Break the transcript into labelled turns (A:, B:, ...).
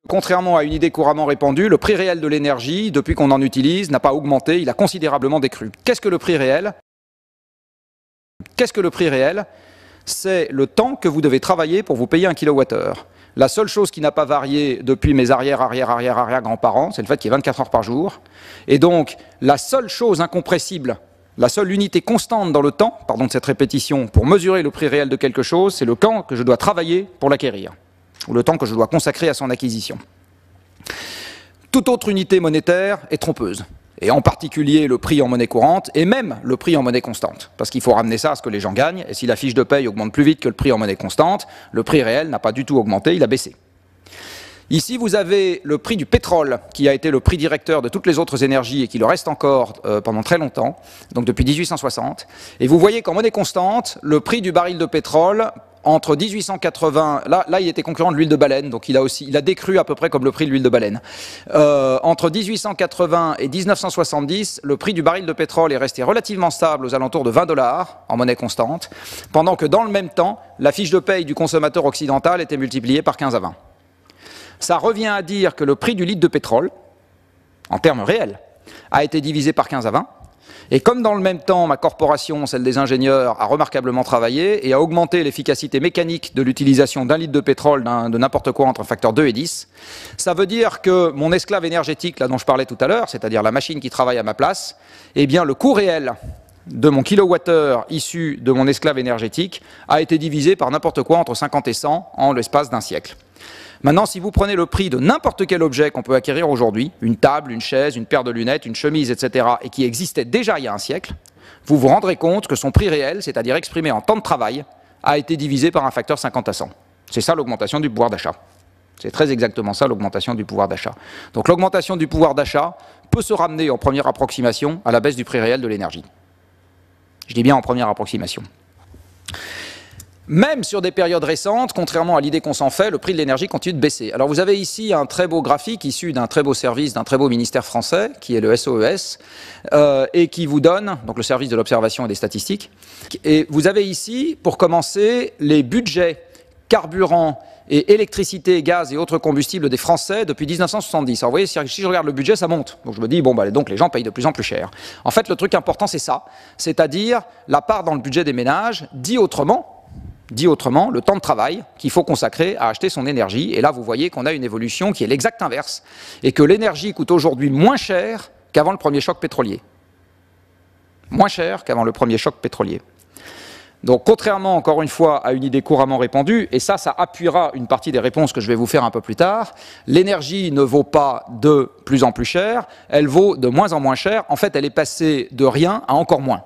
A: Contrairement à une idée couramment répandue, le prix réel de l'énergie, depuis qu'on en utilise, n'a pas augmenté, il a considérablement décru. Qu'est-ce que le prix réel? Qu'est-ce que le prix réel? C'est le temps que vous devez travailler pour vous payer un kilowattheure. La seule chose qui n'a pas varié depuis mes arrière-grands-parents, c'est le fait qu'il y ait 24 heures par jour. Et donc, la seule chose incompressible, la seule unité constante dans le temps, pardon de cette répétition, pour mesurer le prix réel de quelque chose, c'est le temps que je dois travailler pour l'acquérir, ou le temps que je dois consacrer à son acquisition. Toute autre unité monétaire est trompeuse, et en particulier le prix en monnaie courante, et même le prix en monnaie constante, parce qu'il faut ramener ça à ce que les gens gagnent, et si la fiche de paye augmente plus vite que le prix en monnaie constante, le prix réel n'a pas du tout augmenté, il a baissé. Ici, vous avez le prix du pétrole, qui a été le prix directeur de toutes les autres énergies et qui le reste encore pendant très longtemps, donc depuis 1860, et vous voyez qu'en monnaie constante, le prix du baril de pétrole entre 1880, là il était concurrent de l'huile de baleine, donc il a décru à peu près comme le prix de l'huile de baleine. Entre 1880 et 1970, le prix du baril de pétrole est resté relativement stable aux alentours de 20 $ en monnaie constante, pendant que dans le même temps, la fiche de paye du consommateur occidental était multipliée par 15 à 20. Ça revient à dire que le prix du litre de pétrole, en termes réels, a été divisé par 15 à 20. Et comme dans le même temps, ma corporation, celle des ingénieurs, a remarquablement travaillé et a augmenté l'efficacité mécanique de l'utilisation d'un litre de pétrole de n'importe quoi entre un facteur 2 et 10, ça veut dire que mon esclave énergétique, là dont je parlais tout à l'heure, c'est-à-dire la machine qui travaille à ma place, eh bien le coût réel de mon kilowattheure issu de mon esclave énergétique a été divisé par n'importe quoi entre 50 et 100 en l'espace d'un siècle. Maintenant, si vous prenez le prix de n'importe quel objet qu'on peut acquérir aujourd'hui, une table, une chaise, une paire de lunettes, une chemise, etc., et qui existait déjà il y a un siècle, vous vous rendrez compte que son prix réel, c'est-à-dire exprimé en temps de travail, a été divisé par un facteur 50 à 100. C'est ça l'augmentation du pouvoir d'achat. C'est très exactement ça l'augmentation du pouvoir d'achat. Donc l'augmentation du pouvoir d'achat peut se ramener en première approximation à la baisse du prix réel de l'énergie. Je dis bien en première approximation. Même sur des périodes récentes, contrairement à l'idée qu'on s'en fait, le prix de l'énergie continue de baisser. Alors vous avez ici un très beau graphique issu d'un très beau service, d'un très beau ministère français, qui est le SOES, et qui vous donne, donc le service de l'observation et des statistiques, et vous avez ici, pour commencer, les budgets carburant et électricité, gaz et autres combustibles des Français depuis 1970. Alors vous voyez, si je regarde le budget, ça monte. Donc je me dis, bon, bah, donc les gens payent de plus en plus cher. En fait, le truc important, c'est ça, c'est-à-dire la part dans le budget des ménages, dit autrement, le temps de travail qu'il faut consacrer à acheter son énergie. Et là, vous voyez qu'on a une évolution qui est l'exact inverse, et que l'énergie coûte aujourd'hui moins cher qu'avant le premier choc pétrolier. Moins cher qu'avant le premier choc pétrolier. Donc, contrairement, encore une fois, à une idée couramment répandue, et ça appuiera une partie des réponses que je vais vous faire un peu plus tard, l'énergie ne vaut pas de plus en plus cher, elle vaut de moins en moins cher. En fait, elle est passée de rien à encore moins.